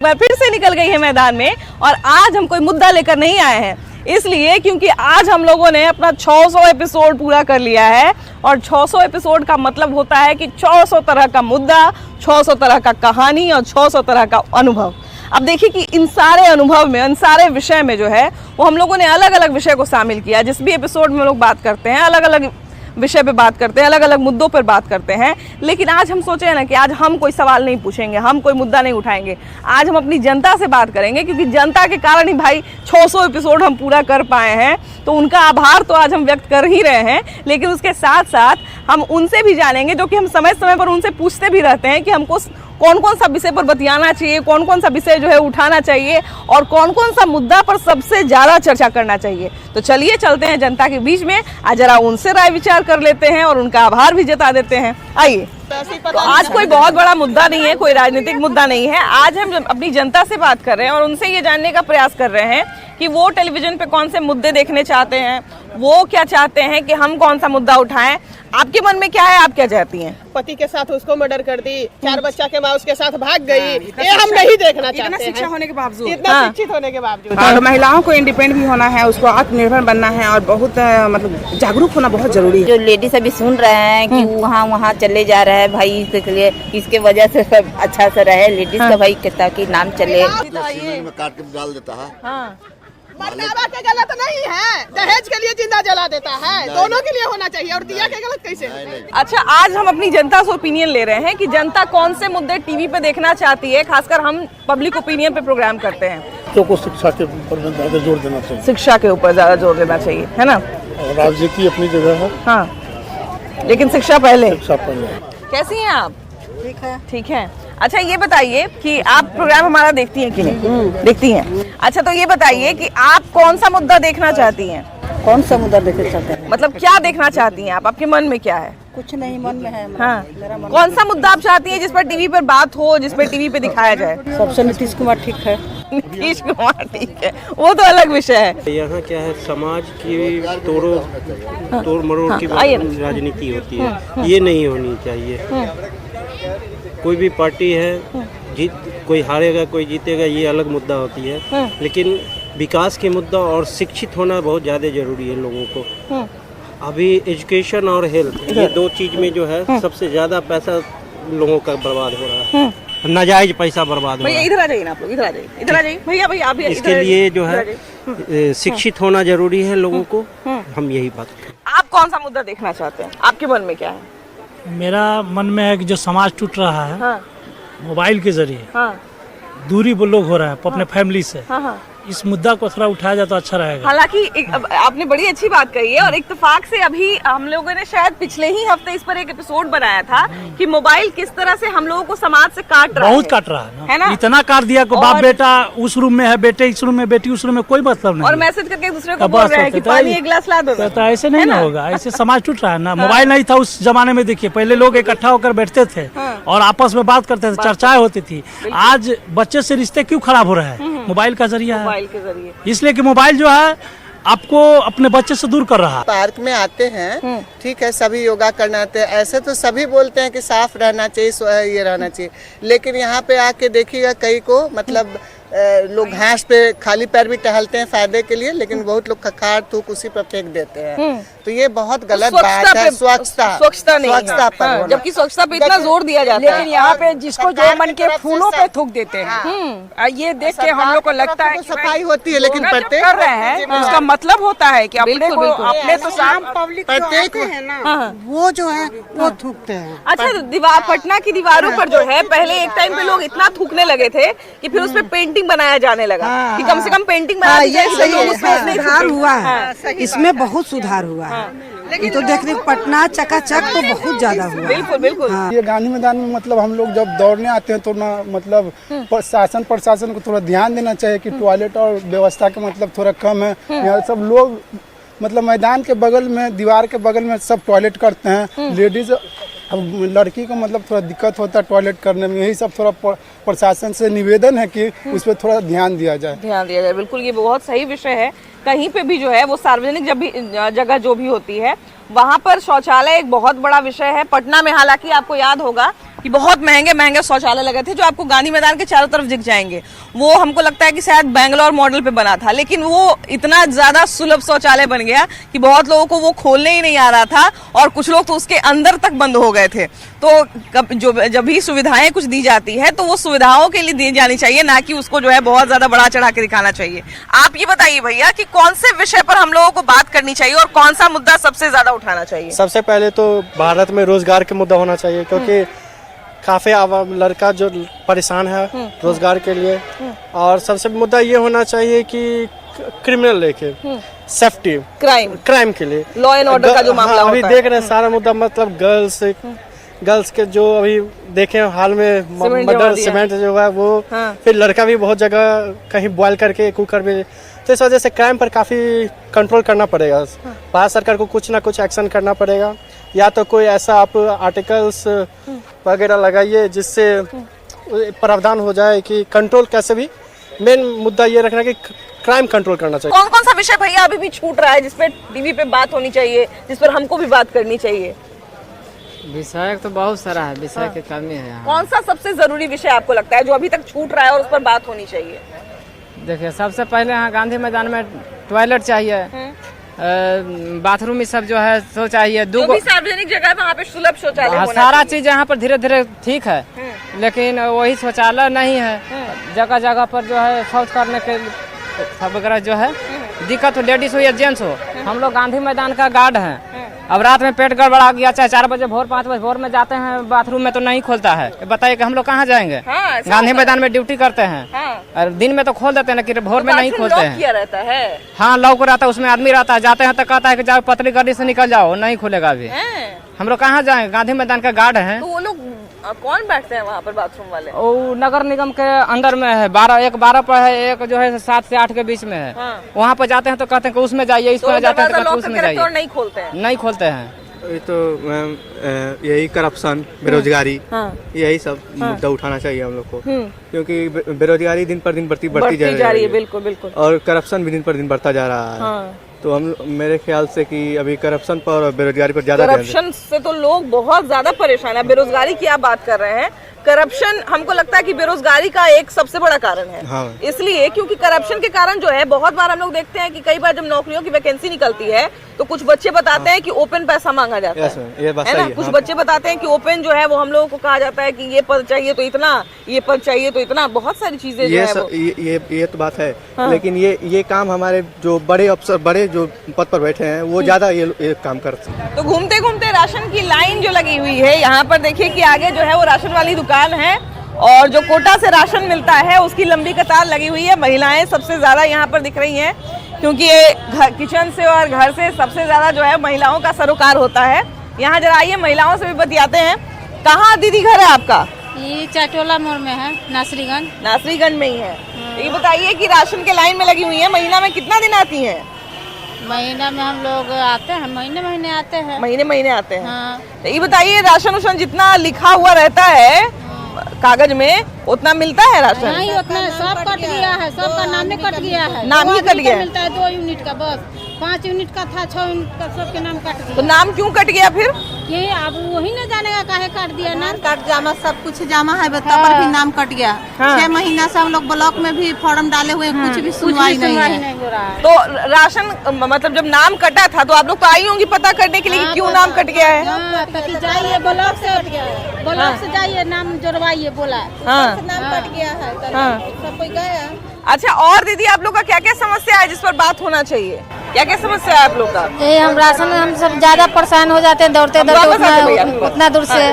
बार फिर से निकल गई है मैदान में और आज हम कोई मुद्दा लेकर नहीं आए हैं, इसलिए क्योंकि आज हम लोगों ने अपना 600 एपिसोड पूरा कर लिया है और 600 एपिसोड का मतलब होता है कि 600 तरह का मुद्दा, 600 तरह का कहानी और 600 तरह का अनुभव। अब देखिए कि इन सारे अनुभव में, इन सारे विषय में जो है वो हम लोगों ने अलग अलग विषय को शामिल किया। जिस भी एपिसोड में हम लोग बात करते हैं अलग अलग विषय पे बात करते हैं, अलग अलग मुद्दों पर बात करते हैं, लेकिन आज हम सोचे हैं ना कि आज हम कोई सवाल नहीं पूछेंगे, हम कोई मुद्दा नहीं उठाएंगे। आज हम अपनी जनता से बात करेंगे क्योंकि जनता के कारण ही भाई 600 एपिसोड हम पूरा कर पाए हैं, तो उनका आभार तो आज हम व्यक्त कर ही रहे हैं। लेकिन उसके साथ साथ हम उनसे भी जानेंगे जो कि हम समय समय पर उनसे पूछते भी रहते हैं कि हमको कौन कौन सा विषय पर बतियाना चाहिए, कौन कौन सा विषय जो है उठाना चाहिए और कौन कौन सा मुद्दा पर सबसे ज़्यादा चर्चा करना चाहिए। तो चलिए चलते हैं जनता के बीच में, आज जरा उनसे राय विचार कर लेते हैं और उनका आभार भी जता देते हैं। आइए। तो आज कोई बहुत बड़ा मुद्दा नहीं है, कोई राजनीतिक मुद्दा नहीं है। आज हम अपनी जनता से बात कर रहे हैं और उनसे ये जानने का प्रयास कर रहे हैं कि वो टेलीविजन पे कौन से मुद्दे देखने चाहते हैं, वो क्या चाहते हैं कि हम कौन सा मुद्दा उठाएं। आपके मन में क्या है, आप क्या चाहती हैं? पति के साथ उसको मर्डर कर दी, 4 बच्चा के माँ उसके साथ भाग गई, ये हम नहीं देखना चाहते हैं। शिक्षा होने के बावजूद, इतना शिक्षित होने के बावजूद और महिलाओं को इंडिपेंडेंट भी होना है, उसको आत्मनिर्भर बनना है और बहुत मतलब जागरूक होना बहुत जरूरी है। जो लेडीज अभी सुन रहे हैं कि वहाँ चले जा रहे हैं भाई, इसके लिए इसके वजह से सब अच्छा से रहे लेडीज का भाई, ताकि नाम चले। में काट के डाल देता है। मर्दावा के गलत नहीं है, दहेज के लिए जिंदा जला देता है, दोनों के लिए होना चाहिए और दिया के गलत कैसे? अच्छा, आज हम अपनी जनता से ओपिनियन ले रहे हैं कि जनता कौन से मुद्दे टीवी पे देखना चाहती है। खासकर हम पब्लिक ओपिनियन पे प्रोग्राम करते हैं। बच्चों को शिक्षा के ऊपर ज्यादा जोर देना चाहिए, शिक्षा के ऊपर ज्यादा जोर देना चाहिए, है ना। और राजनीति अपनी जगह है, हाँ, लेकिन शिक्षा पहले। शिक्षा पहले। कैसी हैं आप? ठीक है। अच्छा, ये बताइए कि आप प्रोग्राम हमारा देखती हैं कि नहीं? देखती हैं। अच्छा, तो ये बताइए कि आप कौन सा मुद्दा देखना चाहती हैं? कौन सा मुद्दा देखना चाहते हैं? मतलब क्या देखना चाहती हैं आप? आपके मन में क्या है? कुछ नहीं मन में है। हाँ, कौन सा मुद्दा आप चाहती हैं जिस पर टीवी पर बात हो, जिस पर टीवी पे दिखाया जाए? सबसे नीतीश कुमार ठीक है। नीतीश कुमार ठीक है, वो तो अलग विषय है। यहाँ क्या है, समाज की तोड़ मरोड़ की राजनीति होती है, ये नहीं होनी चाहिए। कोई भी पार्टी है, कोई हारेगा कोई जीतेगा, ये अलग मुद्दा होती है, लेकिन विकास के मुद्दा और शिक्षित होना बहुत ज़्यादा जरूरी है लोगों को। अभी एजुकेशन और हेल्थ, ये 2 चीज में जो है सबसे ज़्यादा पैसा लोगों का बर्बाद हो रहा है, नाजायज पैसा बर्बाद हो रहा है। इधर आ जाइए ना आप लोग, इधर आ जाइए, इधर आ जाइए भैया, भैया आप भी। इसके लिए जो है शिक्षित होना जरूरी है लोगों को। हम यही बात। आप कौन सा मुद्दा देखना चाहते हैं? आपके मन में क्या है? मेरा मन में है कि जो समाज टूट रहा है, हाँ, मोबाइल के जरिए, हाँ, दूरी वो लोग हो रहा है अपने फैमिली से, हाँ, हाँ। इस मुद्दा को थोड़ा उठाया जाए तो अच्छा रहेगा। हालांकि आपने बड़ी अच्छी बात कही है और इत्तेफाक से अभी हम लोगों ने शायद पिछले ही हफ्ते इस पर एक एपिसोड बनाया था कि मोबाइल किस तरह से हम लोगों को समाज से काट रहा है। बहुत काट रहा है ना? इतना काट दिया को बाप बेटा उस रूम में है, बेटे इस रूम में, बेटी उस रूम में, कोई मतलब नहीं। और मैसेज करके एक दूसरे को बोल रहे हैं कि पानी एक गिलास ला दो। तो ऐसे नहीं ना होगा, ऐसे समाज टूट रहा है ना। मोबाइल नहीं था उस जमाने में, देखिए पहले लोग इकट्ठा होकर बैठते थे और आपस में बात करते थे, चर्चाएं होती थी। आज बच्चे से रिश्ते क्यों खराब हो रहे हैं? मोबाइल का जरिया है, मोबाइल के जरिए। इसलिए कि मोबाइल जो है आपको अपने बच्चे से दूर कर रहा है। पार्क में आते हैं, ठीक है, सभी योगा करना आते हैं, ऐसे तो सभी बोलते हैं कि साफ रहना चाहिए, ये रहना चाहिए, लेकिन यहाँ पे आके देखिएगा कई को मतलब लोग घास पे खाली पैर भी टहलते हैं फायदे के लिए, लेकिन बहुत लोग खखार थूक उसी पर फेंक देते हैं। तो ये बहुत गलत बात है। स्वच्छता नहीं है, पर जबकि स्वच्छता पे इतना जोर दिया जाता है, लेकिन यहाँ पे जिसको जो मन के फूलों पे थूक देते हैं। ये देख के हम लोग को लगता है सफाई होती है, लेकिन प्रत्येक कर रहे हैं, उसका मतलब होता है कि अपने को, अपने तो साफ पब्लिक प्रत्येक है ना, वो जो है वो थूकते हैं। अच्छा, दीवार, पटना की दीवारों पर जो है पहले एक टाइम पे लोग इतना थूकने लगे थे कि फिर उस पे पेंटिंग बनाया जाने लगा कि कम से कम पेंटिंग बना दी जाए। सुधार हुआ है, इसमें बहुत सुधार हुआ है। ये तो देखने पटना चकाचक तो बहुत ज्यादा हुआ। बिल्कुल बिल्कुल। ये गांधी मैदान में मतलब हम लोग जब दौड़ने आते हैं तो ना मतलब शासन प्रशासन को थोड़ा ध्यान देना चाहिए कि टॉयलेट और व्यवस्था का मतलब थोड़ा कम है। यहाँ सब लोग मतलब मैदान के बगल में, दीवार के बगल में सब टॉयलेट करते हैं। लेडीज, अब लड़की को मतलब थोड़ा दिक्कत होता है टॉयलेट करने में। यही सब थोड़ा प्रशासन से निवेदन है कि उस पर थोड़ा ध्यान दिया जाए। बिल्कुल, ये बहुत सही विषय है। कहीं पे भी जो है वो सार्वजनिक जगह जो भी होती है वहाँ पर शौचालय एक बहुत बड़ा विषय है। पटना में हालांकि आपको याद होगा कि बहुत महंगे महंगे शौचालय लगे थे जो आपको गांधी मैदान के चारों तरफ दिख जाएंगे। वो हमको लगता है कि शायद बैंगलोर मॉडल पे बना था, लेकिन वो इतना ज्यादा सुलभ शौचालय बन गया कि बहुत लोगों को वो खोलने ही नहीं आ रहा था और कुछ लोग तो उसके अंदर तक बंद हो गए थे। तो जब भी सुविधाएं कुछ दी जाती है तो वो सुविधाओं के लिए दी जानी चाहिए, ना कि उसको जो है बहुत ज्यादा बढ़ा चढ़ा के दिखाना चाहिए। आप ये बताइए भैया कि कौन से विषय पर हम लोगों को बात करनी चाहिए और कौन सा मुद्दा सबसे ज्यादा उठाना चाहिए? सबसे पहले तो भारत में रोजगार के मुद्दा होना चाहिए, क्योंकि काफी लड़का जो परेशान है रोजगार के लिए। और सबसे मुद्दा ये होना चाहिए कि क्रिमिनल लेके सेफ्टी क्राइम के लिए लॉ एंड ऑर्डर का जो मामला अभी होता देख रहे हैं सारा मुद्दा, मतलब गर्ल्स के जो अभी देखे हाल में मर्डर सीमेंट जो है वो, फिर लड़का भी बहुत जगह कहीं बॉयल करके कुकर में, तो इस वजह से क्राइम पर काफी कंट्रोल करना पड़ेगा। भारत सरकार को कुछ ना कुछ एक्शन करना पड़ेगा, या तो कोई ऐसा आप आर्टिकल्स वगैरह लगाइए जिससे प्रावधान हो जाए कि कंट्रोल कैसे भी। मेन मुद्दा ये रखना कि क्राइम कंट्रोल करना चाहिए। कौन कौन सा विषय भैया अभी भी छूट रहा है जिस पे टीवी पे बात होनी चाहिए, जिस पर हमको भी बात करनी चाहिए? विषय तो बहुत सारा है, विषय की कमी है यहाँ। कौन सा सबसे जरूरी विषय आपको लगता है जो अभी तक छूट रहा है और उस पर बात होनी चाहिए? देखिए, सबसे पहले यहाँ गांधी मैदान में टॉयलेट चाहिए, बाथरूम सब जो है सो चाहिए, जो भी सार्वजनिक जगह वहाँ पे सुलभ शौचालय होना सारा चीज यहाँ पर धीरे धीरे ठीक है, लेकिन वही शौचालय नहीं है। जगह जगह पर जो है शौच करने के वगैरह जो है दिक्कत हो, लेडीज हो या जेंट्स हो। हम लोग गांधी मैदान का गार्ड हैं, अब रात में पेट गड़बड़ा गया, चाहे 4 बजे भोर 5 बजे भोर में जाते हैं बाथरूम में तो नहीं खोलता है, बताइए कि हम लोग कहाँ जाएंगे? गांधी मैदान में ड्यूटी करते हैं और दिन में तो खोल देते हैं ना, कि भोर में नहीं खोलते हैं। किया रहता है? हाँ, लॉक रहता है, उसमें आदमी रहता है, जाते हैं तो कहता है कि जाओ पतली गाड़ी से निकल जाओ, नहीं खुलेगा अभी। हम लोग कहाँ जाएंगे? गांधी मैदान का गार्ड है। तो वो लोग कौन बैठते हैं वहाँ पर बाथरूम वाले? वो नगर निगम के अंदर में है, 12 पर है, एक जो है 7 से 8 के बीच में है। वहाँ पर जाते हैं तो कहते हैं कि उसमें जाइए, इसमें जाते हैं तो उसमें जाइए, नहीं खोलते हैं। नहीं खोलते हैं। ये तो मैम यही करप्शन, बेरोजगारी, यही सब मुद्दा उठाना चाहिए हम लोग को, क्योंकि बेरोजगारी दिन पर दिन बढ़ती जा रही है। बिल्कुल बिल्कुल। और करप्शन भी दिन पर दिन बढ़ता जा रहा है। तो हम मेरे ख्याल से कि अभी करप्शन पर और बेरोजगारी पर ज्यादा करप्शन से तो लोग बहुत ज्यादा परेशान है। बेरोजगारी की आप बात कर रहे हैं, करप्शन हमको लगता है कि बेरोजगारी का एक सबसे बड़ा कारण है। हाँ। इसलिए क्योंकि करप्शन के कारण जो है बहुत बार हम लोग देखते हैं कि कई बार जब नौकरियों की वैकेंसी निकलती है तो कुछ बच्चे बताते हैं कि ओपन पैसा मांगा जाता है ना? कुछ बच्चे बताते हैं कि ओपन जो है वो हम लोगों को कहा जाता है कि ये पद चाहिए तो इतना, ये पद चाहिए तो इतना, बहुत सारी चीजें ये तो बात है। लेकिन ये काम हमारे जो बड़े अफसर, बड़े जो पद पर बैठे हैं वो ज्यादा ये काम करते हैं। तो घूमते घूमते राशन की लाइन जो लगी हुई है यहाँ पर देखिए कि आगे जो है वो राशन वाली दुकान है और जो कोटा से राशन मिलता है उसकी लंबी कतार लगी हुई है। महिलाएं सबसे ज्यादा यहाँ पर दिख रही हैं, क्योंकि ये किचन से और घर से सबसे ज्यादा जो है महिलाओं का सरोकार होता है। यहाँ जरा आइए, महिलाओं से भी बतियाते हैं। कहाँ दीदी घर है आपका? ये चाटोला मोड़ में है, नासरीगंज में ही है। ये बताइए कि राशन के लाइन में लगी हुई है, महीना में कितना दिन आती है? महीना में हम लोग आते हैं, महीने आते हैं। महीने आते हैं। हाँ। तो ये बताइए, राशन उशन जितना लिखा हुआ रहता है कागज में उतना मिलता है राशन? नहीं, उतना सब कट गया है, सबका नाम कट गया है। नाम ही कट गया? मिलता है 2 यूनिट का, बस 5 यूनिट का था, 6 यूनिट का, सबके नाम कट गया। तो नाम क्यों कट गया फिर? ये अब वही न जानेगा काहे काट दिया। नाम कट जामा, सब कुछ जामा है, तब पर भी नाम कट गया। 6 महीना से हम लोग ब्लॉक में भी फॉर्म डाले हुए, कुछ भी सुनवाई नहीं हो रहा है। तो राशन मतलब जब नाम कटा था तो आप लोग तो आई होंगी पता करने के लिए कि क्यों नाम कट गया है? जाइए ब्लॉक से जाइए, नाम जोड़वाइए, बोला नाम कट गया है, सब कोई गया। अच्छा, और दीदी आप लोग का क्या क्या समस्या है जिस पर बात होना चाहिए? क्या क्या समस्या है आप लोग का? ये हम राशन, हम सब ज्यादा परेशान हो जाते हैं, दौड़ते उतना दूर से।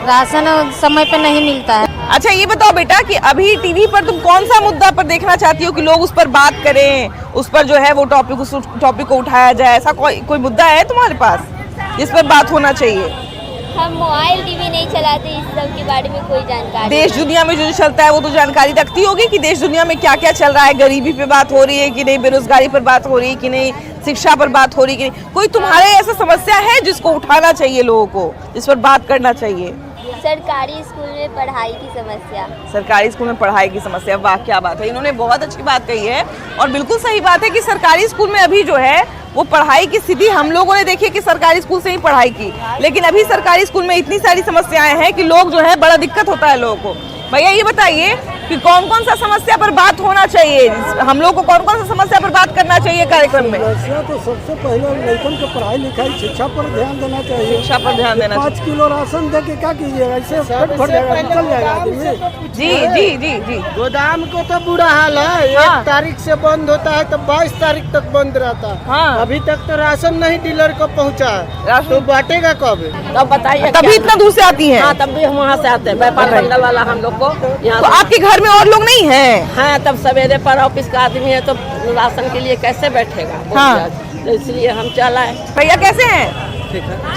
राशन समय पे नहीं मिलता है। अच्छा, ये बताओ बेटा कि अभी टीवी पर तुम कौन सा मुद्दा पर देखना चाहती हो कि लोग उस पर बात करें, उस पर जो है वो टॉपिक को उठाया जाए? ऐसा कोई मुद्दा है तुम्हारे पास जिस पर बात होना चाहिए? हम मोबाइल टीवी नहीं चलाते, इस सब के बारे में कोई जानकारी। देश दुनिया में जो चलता है वो तो जानकारी रखती होगी कि देश दुनिया में क्या क्या चल रहा है। गरीबी पे बात हो रही है कि नहीं, बेरोजगारी पर बात हो रही है कि नहीं, शिक्षा पर बात हो रही है कि नहीं? कोई तुम्हारे ऐसा समस्या है जिसको उठाना चाहिए लोगों को, जिस पर बात करना चाहिए? सरकारी स्कूल में पढ़ाई की समस्या। सरकारी स्कूल में पढ़ाई की समस्या, वाह क्या बात है, इन्होंने बहुत अच्छी बात कही है और बिल्कुल सही बात है कि सरकारी स्कूल में अभी जो है वो पढ़ाई की स्थिति हम लोगों ने देखी कि सरकारी स्कूल से ही पढ़ाई की, लेकिन अभी सरकारी स्कूल में इतनी सारी समस्याएं हैं कि लोग जो है बड़ा दिक्कत होता है लोगों को। भैया ये बताइए कि कौन कौन सा समस्या पर बात होना चाहिए, हम लोग को कौन कौन सा समस्या पर बात करना चाहिए कार्यक्रम में? समस्या तो सबसे पहले लड़कन को पढ़ाई लिखाई शिक्षा पर ध्यान देना चाहिए। शिक्षा पर ध्यान देना चाहिए। 5 किलो राशन दे के क्या कीजिएगा, ऐसे पेट भर जाएगा, निकल जाएगा आदमी। जी जी जी जी गोदाम को तो बुरा हाल है, 1 तारीख से बंद होता है तो 22 तारीख तक बंद रहता है। हाँ। अभी तक तो राशन नहीं डीलर को पहुंचा है, तो बांटेगा कब? तब बताइए, तभी इतना दूर से आती हैं। हाँ तब भी हम वहाँ से आते हैं, व्यापार मंडल वाला हम लोग को यहाँ तो आपके घर में और लोग नहीं हैं? हाँ, तब सवेरे पर ऑफिस का आदमी है तो राशन के लिए कैसे बैठेगा? हाँ। तो इसलिए हम चला है। भैया कैसे हैं?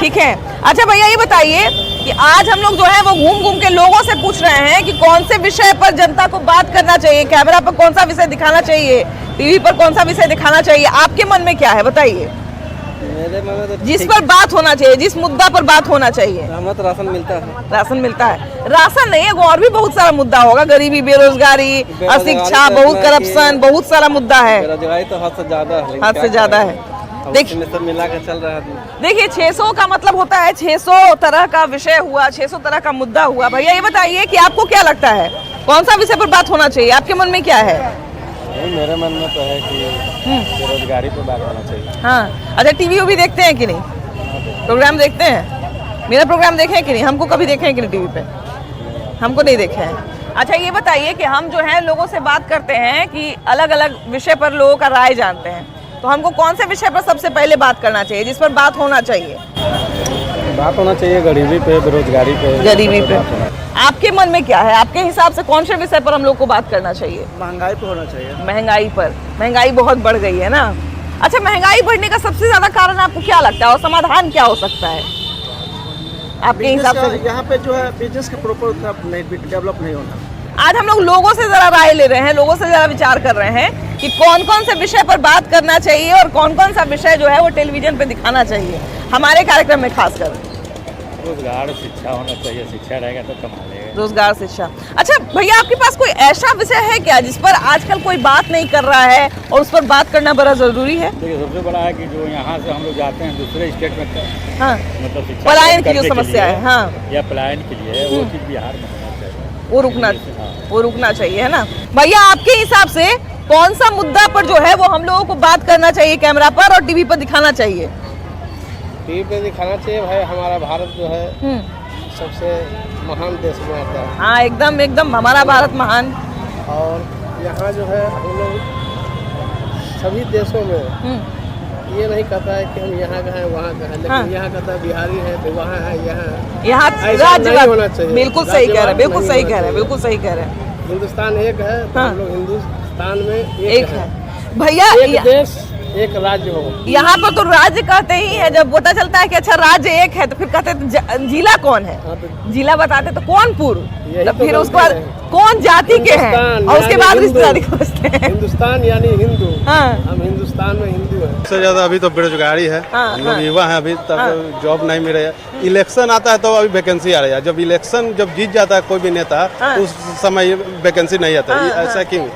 ठीक है। अच्छा भैया ये बताइए कि आज हम लोग जो है वो घूम घूम के लोगों से पूछ रहे हैं कि कौन से विषय पर जनता को बात करना चाहिए, कैमरा पर कौन सा विषय दिखाना चाहिए, टीवी पर कौन सा विषय दिखाना चाहिए, आपके मन में क्या है बताइए? मेरे मन में तो जिस पर बात होना चाहिए, जिस मुद्दा पर बात होना चाहिए। हमें तो राशन मिलता है। राशन मिलता है, राशन नहीं है, और भी बहुत सारा मुद्दा होगा, गरीबी, बेरोजगारी, अशिक्षा, बहुत करप्शन, बहुत सारा मुद्दा है। बेरोजगारी तो हद से ज्यादा है, हद से ज्यादा है। देखिए सब मिला के चल रहा है। देखिए 600 का मतलब होता है 600 तरह का विषय हुआ, 600 तरह का मुद्दा हुआ। भैया ये बताइए कि आपको क्या लगता है कौन सा विषय पर बात होना चाहिए, आपके मन में क्या है? मेरे मन में तो है कि बेरोजगारी पर बात होना चाहिए। हाँ। अच्छा टीवी भी देखते हैं कि नहीं, प्रोग्राम देखते हैं? मेरा प्रोग्राम देखे हैं कि नहीं? हमको कभी देखे हैं कि नहीं टीवी पे? हमको नहीं देखे हैं। अच्छा ये बताइए कि हम जो है लोगों से बात करते हैं कि अलग अलग विषय पर लोगों का राय जानते हैं, तो हमको कौन से विषय पर सबसे पहले बात करना चाहिए, जिस पर बात होना चाहिए? बात होना चाहिए गरीबी पे, बेरोजगारी पे। गरीबी पे आपके मन में क्या है, आपके हिसाब से कौन से विषय पर हम लोग को बात करना चाहिए? महंगाई पे होना चाहिए। महंगाई पर, महंगाई बहुत बढ़ गई है ना। अच्छा महंगाई बढ़ने का सबसे ज्यादा कारण आपको क्या लगता है और समाधान क्या हो सकता है आपके हिसाब से? यहाँ पे जो है बिजनेस के प्रॉपर डेवलप नहीं होना। आज हम लोग लोगों से जरा राय ले रहे हैं, लोगों से जरा विचार कर रहे हैं कि कौन कौन से विषय पर बात करना चाहिए और कौन कौन सा विषय जो है वो टेलीविजन पे दिखाना चाहिए हमारे कार्यक्रम में खासकर। रोजगार, शिक्षा होना चाहिए, शिक्षा रहेगा तो कमा लेगा। रोजगार, शिक्षा। अच्छा भैया आपके पास कोई ऐसा विषय है क्या जिस पर आजकल कोई बात नहीं कर रहा है और उस पर बात करना बड़ा जरूरी है? देखिए सबसे बड़ा है कि जो यहाँ से हम लोग जाते हैं दूसरे स्टेट में, हाँ, मतलब शिक्षा पलायन की जो समस्या है, हाँ, या पलायन के लिए वो चीज बिहार में होना चाहिए, वो रुकना चाहिए, है ना भैया? आपके हिसाब से कौन सा मुद्दा पर जो है वो हम लोगों को बात करना चाहिए कैमरा पर और टीवी पर दिखाना चाहिए? टीवी पे दिखाना चाहिए भाई, हमारा भारत जो है सबसे महान देश में आता है। हाँ एकदम एकदम हमारा भारत महान। और यहाँ जो है हम लोग सभी देशों में ये नहीं कहता है कि हम यहाँ का हैं वहाँ का हैं, लेकिन हाँ। यहाँ कहता है बिहारी है तो वहाँ है, यहाँ ऐसा नहीं होना चाहिए। बिल्कुल सही कह रहे हैं, बिल्कुल सही कह रहे हैं, बिल्कुल सही कह रहे हैं। हिंदुस्तान एक है तो हम लोग हिंदुस्तान में एक है। भैया एक देश एक राज्य हो। यहाँ पर तो राज्य कहते ही है, जब पता चलता है कि अच्छा राज्य एक है तो फिर कहते हैं जिला कौन है, जिला बताते तो कौन पूर्व, तो फिर उसके बाद कौन जाति के हैं और उसके बाद रिश्तेदारी खोजते हैं। हिंदुस्तान यानी हिंदू, हाँ। हम हिंदुस्तान में हिंदू हैं। सबसे ज्यादा अभी तो बेरोजगारी है, हम लोग युवा हैं, अभी तक जॉब नहीं मिल रही है। इलेक्शन आता है तो अभी वैकेंसी आ रही है, जब इलेक्शन जब जीत जाता है कोई भी नेता उस समय वैकेंसी नहीं आता, ऐसा क्यों?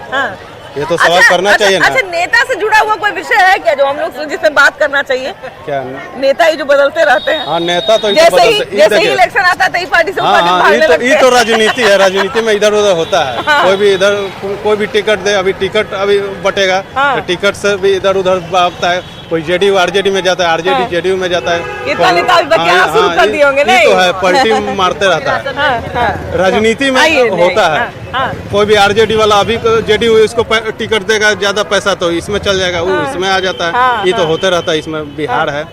ये तो सवाल करना चाहिए ना। अच्छा नेता से जुड़ा हुआ कोई विषय है क्या जो हम लोग जिसमें बात करना चाहिए? क्या नेता ही जो बदलते रहते हैं? हाँ नेता तो जैसे ही इलेक्शन आता है तो इस पार्टी से उस पार्टी में भागने लगते हैं। ये तो राजनीति है, राजनीति में इधर उधर होता है। कोई भी इधर कोई भी टिकट दे, अभी टिकट अभी बटेगा तो टिकट से भी इधर उधर भागता है, कोई जेडीयू आरजेडी में जाता है, आरजेडी जेडीयू में जाता है। इतना नेता अभी बच्चे शुरू कर दिए होंगे नहीं? तो है पलटी मारते रहता है, राजनीति में होता है। कोई भी आरजेडी वाला अभी जेडीयू इसको टिकट देगा ज्यादा पैसा तो इसमें चल जाएगा, वो इसमें आ जाता है। ये तो होते रहता है, इसमें बिहार है।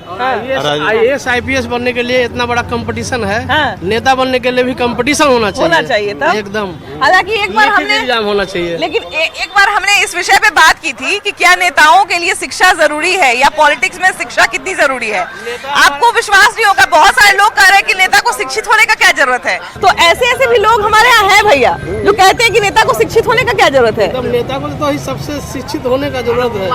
IAS IPS बनने के लिए इतना बड़ा कंपटीशन है, नेता बनने के लिए भी कंपटीशन होना चाहिए था एकदम। हालांकि एक बार हमने एग्जाम होना चाहिए, लेकिन एक बार हमने इस विषय पे बात की थी कि क्या नेताओं के लिए शिक्षा जरूरी है या पॉलिटिक्स में शिक्षा कितनी जरूरी है। आपको विश्वास नहीं होगा, बहुत सारे लोग कह रहे हैं कि नेता को शिक्षित होने का क्या जरूरत है। तो ऐसे ऐसे भी लोग हमारे यहाँ हैं भैया जो कहते हैं कि नेता को शिक्षित होने का क्या जरूरत है। नेता को तो सबसे शिक्षित होने का जरूरत है।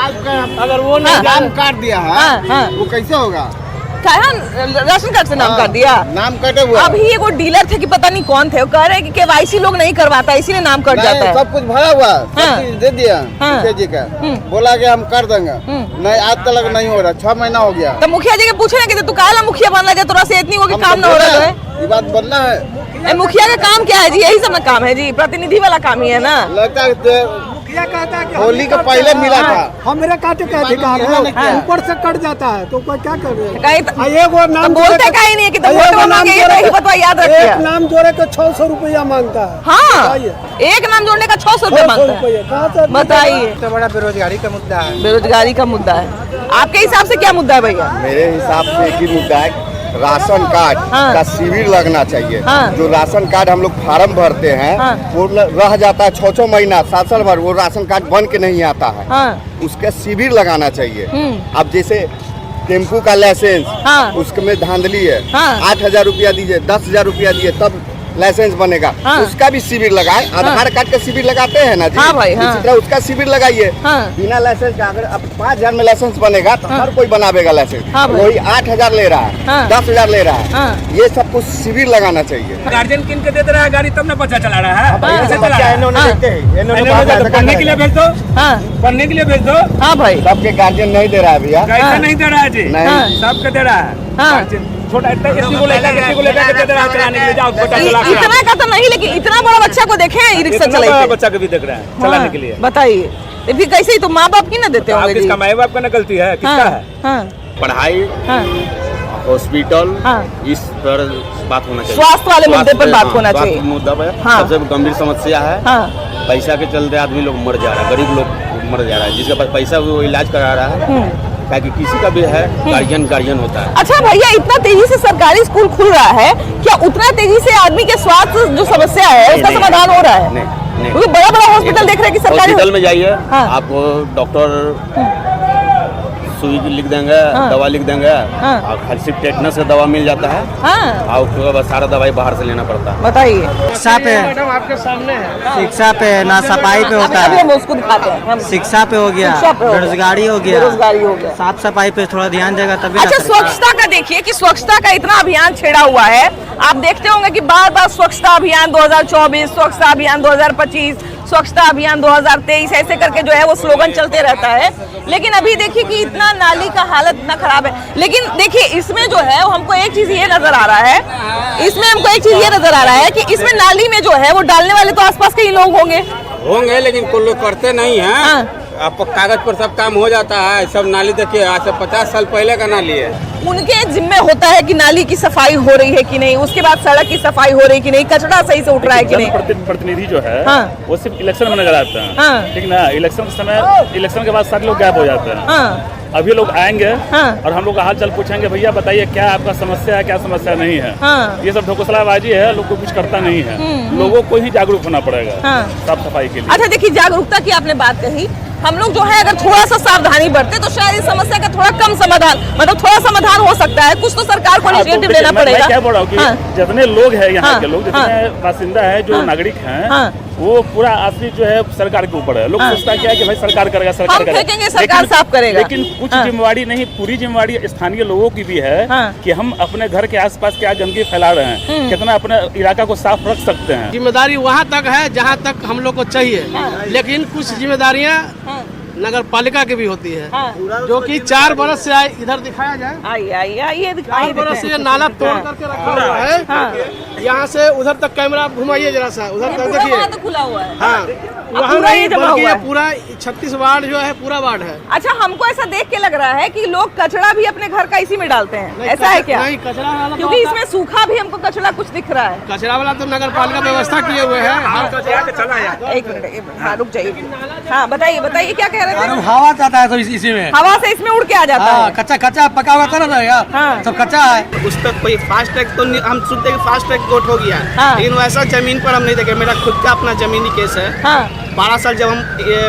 अगर वो काम काट दिया है वो कैसे होगा? लिखा है, राशन कार्ड से नाम काट दिया, नाम कटे हुए अभी ये वो डीलर थे कि पता नहीं कौन थे, वो कह रहे हैं कि केवाईसी लोग नहीं करवाता इसीलिए नाम कट जाता है। सब कुछ भरा हुआ सब चीज दे दिया मुखिया जी का, बोला कि हम कर देंगे, नहीं आज तक नहीं हो रहा, 6 महीना हो गया। तो मुखिया जी के पूछे कि तू काला मुखिया बनना है, तोरा से इतनी होगी काम ना हो रहा है, ये बात बनना है। मुखिया का काम क्या है जी? यही सब ना काम है जी, प्रतिनिधि वाला काम ही है ना। लगता है मुखिया कहता है कि होली का पहले मिला था, हम मेरे काटे का अधिकार है, ऊपर से कट जाता है तो कोई क्या कर रहे कहीं हैं? वो नाम बोलते कहीं नहीं है कि वोट मांगे, ये बतवा याद रखिए। एक नाम जोड़े के 600 रुपया मांगता है। हाँ, एक नाम जोड़ने का 600 रुपया मांगता है, बताइए। तो बड़ा बेरोजगारी का मुद्दा है। बेरोजगारी का मुद्दा है, आपके हिसाब से क्या मुद्दा है भैया? मेरे हिसाब से एक ही मुद्दा है, राशन कार्ड का शिविर लगना चाहिए। जो राशन कार्ड हम लोग फार्म भरते हैं वो रह जाता है 6-6 महीना 7 भर, वो राशन कार्ड बन के नहीं आता है, उसका शिविर लगाना चाहिए। अब जैसे टेम्पू का लाइसेंस उसमें धांधली है, 8,000 रुपया दीजिए, 10,000 रुपया दिए तब लाइसेंस बनेगा, उसका भी शिविर लगाए। आधार कार्ड का शिविर लगाते हैं ना जी, इसी तरह उसका शिविर लगाइए। बिना लाइसेंस का अगर अब 5,000 में लाइसेंस बनेगा तो हर कोई बनावेगा लाइसेंस, वही 8,0000 ले रहा है, 10,000 ले रहा है, ये सब कुछ शिविर लगाना चाहिए। गार्जियन किन के देते रहा गाड़ी, तब ना बच्चा चला रहा है, पढ़ने के लिए भेज दो, पढ़ने के लिए भेज दो। हाँ भाई, सबके गार्जियन नहीं दे रहा है भैया, कैसे नहीं दे रहा है जी, नहीं सबके दे रहा है। छोटा इतना किसी को लेकर दे रहा है चलाने के लिए, जाओ छोटा चला। इतना का तो नहीं, लेकिन इतना बड़ा बच्चा को देखे हैं ई-रिक्शा चलाते, बच्चा को भी देख रहे हैं चलाने के लिए। बताइए तो फिर कैसे ही तो माँ बाप की ना देते होंगे जी? किसका माँ बाप का ना गलती है, किसका है? पढ़ाई, हॉस्पिटल, इस पर बात होना चाहिए, स्वास्थ्य वाले मुद्दे पर बात होना चाहिए। मुद्दा पर सबसे गंभीर समस्या है, पैसा के चलते आदमी लोग मर जा रहा है, गरीब लोग मर जा रहा है, जिसके पास पैसा वो इलाज करा रहा है, ताकि किसी का भी है गार्जियन होता है। अच्छा भैया, इतना तेजी से सरकारी स्कूल खुल रहा है, क्या उतना तेजी से आदमी के स्वास्थ्य जो समस्या है उसका समाधान हो रहा है? नहीं, क्योंकि बड़ा हॉस्पिटल देख रहे हैं कि सरकारी हॉस्पिटल में जाइए, आपको डॉक्टर सुई लिख देंगे, दवा लिख देंगे, और खाली सिर्फ टेटनस का दवा मिल जाता है, और उसके बाद सारा दवाई बाहर से लेना पड़ता है। बताइए। शिक्षा पे आपके सामने है, शिक्षा पे ना सफाई पे होता अभी है, हम उसको दिखाते हैं। शिक्षा पे हो गया, बेरोजगारी हो गया, साफ सफाई पे थोड़ा ध्यान देगा तभी। अच्छा, स्वच्छता का देखिए कि स्वच्छता का इतना अभियान छेड़ा हुआ है, आप देखते होंगे कि बार बार स्वच्छता अभियान 2024, स्वच्छता अभियान 2025, स्वच्छता अभियान 2023, ऐसे करके जो है वो स्लोगन चलते रहता है। लेकिन अभी देखिए कि इतना नाली का हालत इतना खराब है। लेकिन देखिए इसमें जो है हमको एक चीज ये नजर आ रहा है, कि इसमें नाली में जो है वो डालने वाले तो आसपास के ही लोग होंगे, लेकिन कोई लोग करते नहीं है। अब कागज पर सब काम हो जाता है, सब नाली देखिए आज से 50 साल पहले का नाली है। उनके जिम्मे होता है कि नाली की सफाई हो रही है कि नहीं, उसके बाद सड़क की सफाई हो रही है कि नहीं, कचरा सही से उठ रहा है कि नहीं। प्रतिनिधि जो है वो सिर्फ इलेक्शन में नजर आते हैं, ठीक ना, इलेक्शन के समय, इलेक्शन के बाद सारे लोग गायब हो जाते हैं। अभी लोग आएंगे और हम लोग का हाल चाल पूछेंगे, भैया बताइए क्या आपका समस्या है, क्या समस्या नहीं है। ये सब ढकोसलाबाजी है, लोग को कुछ करता नहीं है, लोगों को ही जागरूक होना पड़ेगा साफ सफाई के लिए। अच्छा देखिए, जागरूकता की आपने बात कही, हम लोग जो है अगर थोड़ा सा सावधानी बरते तो शायद इस समस्या का थोड़ा कम समाधान, मतलब थोड़ा समाधान हो सकता है। कुछ तो सरकार को इनिशिएटिव लेना पड़ेगा। मैं क्या बोल रहा हूँ कि जितने लोग हैं यहाँ के लोग, जितने बासिंदा है, जो नागरिक हैं, वो पूरा आश्रित जो है सरकार के ऊपर है। लोग सोचता क्या है कि भाई सरकार करेगा, सरकार करेगा, सरकार साफ करेगा। लेकिन कुछ जिम्मेवारी नहीं, पूरी जिम्मेवारी स्थानीय लोगों की भी है कि हम अपने घर के आसपास क्या गंदगी फैला रहे हैं, कितना अपने इलाका को साफ रख सकते हैं। जिम्मेदारी वहाँ तक है जहाँ तक हम लोग को चाहिए, लेकिन कुछ जिम्मेदारियाँ नगर पालिका की भी होती है, जो कि 4 बरस से इधर दिखाया जाए, ये 4 बरस से नाला तोड़ करके रखा हुआ है। यहाँ से उधर तक कैमरा घुमाइए जरा सा, उधर तक देखिए तो खुला हुआ है। हाँ, वहाँ नहीं, बल्कि ये पूरा 36 वार्ड जो है पूरा वार्ड है। अच्छा, हमको ऐसा देख के लग रहा है कि लोग कचरा भी अपने घर का इसी में डालते हैं, ऐसा है क्या? नहीं, कचरा वाला क्योंकि इसमें सूखा भी हमको कचरा कुछ दिख रहा है। कचरा वाला तो नगर पालिका व्यवस्था किए हुए है। एक मिनट, हाँ रुक जाइए, हाँ बताइए क्या कह रहे थे? हवा जाता है तो इसी में, हवा से इसमें उड़ के आ जाता है। कच्चा पका हुआ था ना यार, सब कच्चा है। उस तक कोई फास्ट ट्रैक तो हम सुनते फास्ट ट्रैक कोर्ट हो गया, लेकिन वैसा जमीन पर हम नहीं देखे। मेरा खुद का अपना जमीनी केस है, 12 साल जब हम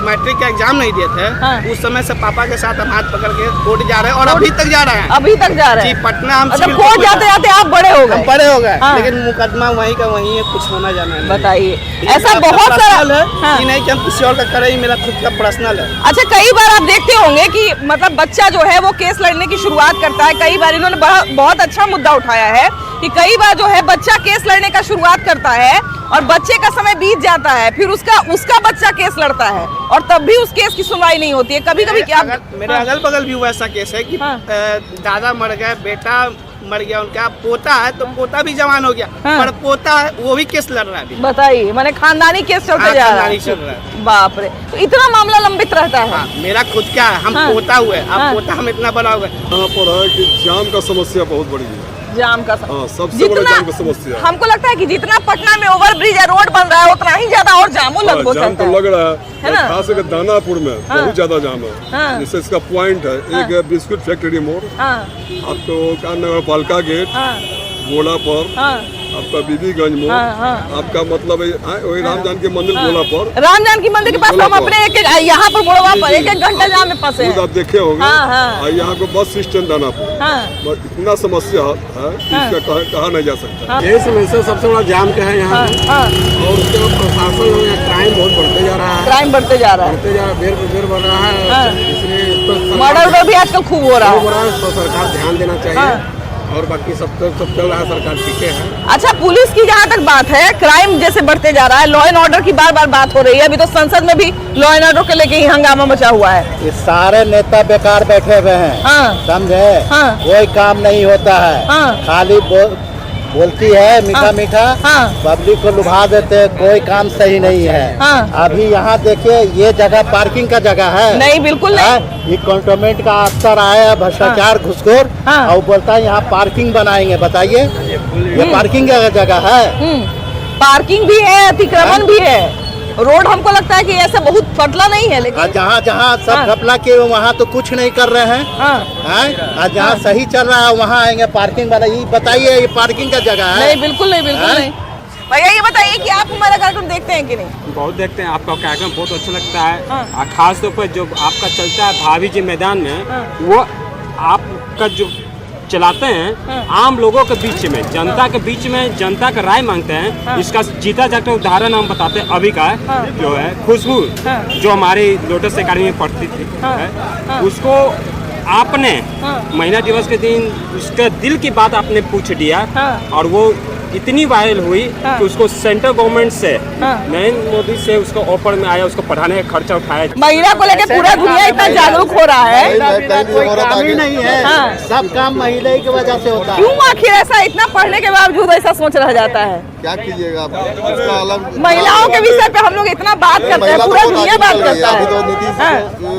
मैट्रिक का एग्जाम नहीं दिए थे, उस समय से पापा के साथ हम हाथ पकड़ के कोर्ट जा रहे हैं और अभी तक जा रहे हैं। अभी तक जा रहे हैं जी, पटना हम अच्छा, कोर्ट जाते जाते आप बड़े हो गए? बड़े हो गए, लेकिन मुकदमा वहीं का वहीं है, कुछ होना जाना है। बताइए, ऐसा बहुत सारा है नहीं कि हम किसी और का करें, मेरा खुद का पर्सनल है। अच्छा, कई बार आप देखते होंगे कि मतलब बच्चा जो है वो केस लड़ने की शुरुआत करता है। कई बार इन्होंने बहुत अच्छा मुद्दा उठाया है कि कई बार जो है बच्चा केस लड़ने का शुरुआत करता है और बच्चे का समय बीत जाता है, फिर उसका बच्चा केस लड़ता है और तब भी उस केस की सुनवाई नहीं होती है। कभी कभी क्या मेरे अगल बगल भी वैसा केस है कि दादा मर गए, बेटा मर गया, उनका पोता है तो पोता भी जवान हो गया, पर पोता है वो भी केस लड़ रहा है। बताइए, माने खानदानी केस चलते जा रहा है। बाप रे, तो इतना मामला लंबित रहता है। मेरा खुद क्या है, हम पोता हुए, अब पोता हम इतना बड़ा हुआ। यहाँ पर है कि जाम का समस्या बहुत बड़ी है। जाम का सबसे बड़ा जाम का समस्या हमको लगता है कि जितना पटना में ओवरब्रिज या रोड बन रहा है उतना ही ज्यादा और जामो लगभग जाम तो लग रहा है ना? खास करके दानापुर में बहुत ज्यादा जाम है। जैसे इसका पॉइंट है, एक है बिस्कुट फैक्ट्री मोड़, आपको क्या नगर पालिका गेट, गोला पर आपका बीबीगंज मोड़, आपका मतलब वही राम जानकी मंदिर गोला पर, राम जानकी मंदिर के पास हम अपने यहाँ पर मोड़वा पर एक घंटा जाम में फंसे हैं। आप देखे होंगे। यहाँ को बस स्टैंड दानापुर, इतना समस्या है इसका कहा नहीं जा सकता। यही समस्या सबसे बड़ा जाम का है यहाँ, और उसके बाद प्रशासन में क्राइम बहुत बढ़ते जा रहा है। क्राइम बढ़ते जा रहा है, बेर बढ़ रहा है, इसलिए मर्डर भी आजकल खूब हो रहा है। तो सरकार ध्यान देना चाहिए, और बाकी सब चल रहा है, सरकार ठीक है। अच्छा, पुलिस की जहाँ तक बात है, क्राइम जैसे बढ़ते जा रहा है, लॉ एंड ऑर्डर की बार बार बात हो रही है। अभी तो संसद में भी लॉ एंड ऑर्डर को लेके ही हंगामा मचा हुआ है। ये सारे नेता बेकार बैठे हुए हैं, समझे? कोई काम नहीं होता है, खाली बोलती है मीठा मीठा, पब्लिक को लुभा देते हैं, कोई काम सही नहीं है। अभी यहाँ देखिए, ये जगह पार्किंग का जगह है? नहीं, बिल्कुल नहीं। ये कंटोनमेंट का अफसर आया भ्रष्टाचार घुसखोर और बोलता है यहाँ पार्किंग बनाएंगे। बताइए, ये पार्किंग का जगह है? पार्किंग भी है, अतिक्रमण भी है। रोड हमको लगता है कि ऐसा बहुत फटला नहीं है, लेकिन जहाँ जहाँ सब घपला के वहाँ तो कुछ नहीं कर रहे हैं। जहाँ सही चल रहा है वहाँ आएंगे पार्किंग वाला। ये बताइए, ये पार्किंग का जगह है? नहीं, बिल्कुल नहीं, बिल्कुल नहीं। भैया ये बताइए कि आप हमारा कार्यक्रम देखते हैं कि नहीं? बहुत देखते हैं, आपका कार्यक्रम बहुत अच्छा लगता है। खास तौर पर जो आपका चलता है भाभी जी मैदान में, वो आपका जो चलाते हैं आम लोगों के बीच में, जनता के बीच में, जनता का राय मांगते हैं। इसका जीता जागता उदाहरण हम बताते हैं। अभी का जो है खुशबू, जो हमारी लोटस अकेडमी में पढ़ती थी, उसको आपने महिला दिवस के दिन उसके दिल की बात आपने पूछ दिया, और वो इतनी वायरल हुई कि उसको सेंट्रल गवर्नमेंट से, नरेंद्र मोदी से उसको ऑफर में आया, उसको पढ़ाने का खर्चा उठाया। महिला को लेकर पूरा दुनिया इतना जागरूक हो रहा है। कोई काम ही नहीं है, सब काम महिला की वजह से होता है। क्यों आखिर ऐसा, इतना पढ़ने के बावजूद ऐसा सोच रह जाता है? क्या कीजिएगा, इसका अलग महिलाओं के विषय पे हम लोग इतना बात करते हैं, पूरा दुनिया बात करता है। तो नीतीश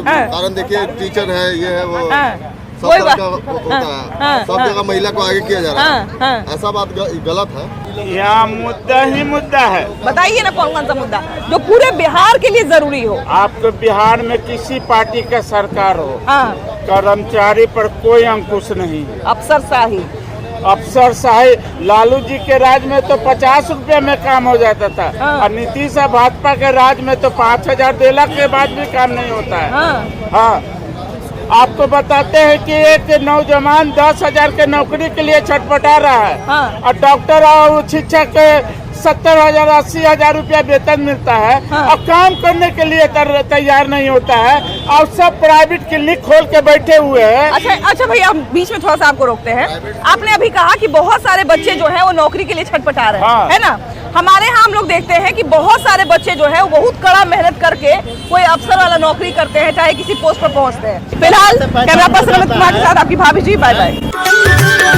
कारण देखिए, टीचर है, ये है, वो सब तरह का होता है, सब जगह महिला को आगे किया जा रहा है। ऐसा बात गलत है। यह मुद्दा ही मुद्दा है। बताइए ना, कौन सा मुद्दा जो पूरे बिहार के लिए जरूरी हो? आपके बिहार में किसी पार्टी का सरकार हो, कर्मचारी पर कोई अंकुश नहीं है। अफसरशाही लालू जी के राज में तो 50 रुपए में काम हो जाता था, और नीतीश भाजपा के राज में तो 5000 देला के बाद भी काम नहीं होता है। आपको बताते हैं कि एक नौजवान 10,000 के नौकरी के लिए छटपटा रहा है, और डॉक्टर और शिक्षक 70,000 80,000 रुपया वेतन मिलता है, और काम करने के लिए तैयार नहीं होता है, और सब प्राइवेट क्लिनिक खोल के बैठे हुए हैं। अच्छा भैया, बीच में थोड़ा सा आपको रोकते हैं। आपने अभी कहा कि बहुत सारे बच्चे जो हैं वो नौकरी के लिए छटपटा रहे हैं, है ना? हमारे यहाँ हम लोग देखते हैं कि बहुत सारे बच्चे जो है वो बहुत कड़ा मेहनत करके कोई अफसर वाला नौकरी करते हैं, चाहे किसी पोस्ट पर पहुँचते हैं। फिलहाल कैमरा पर्सन अमित कुमार के साथ आपकी भाभी जी, बाय बाय।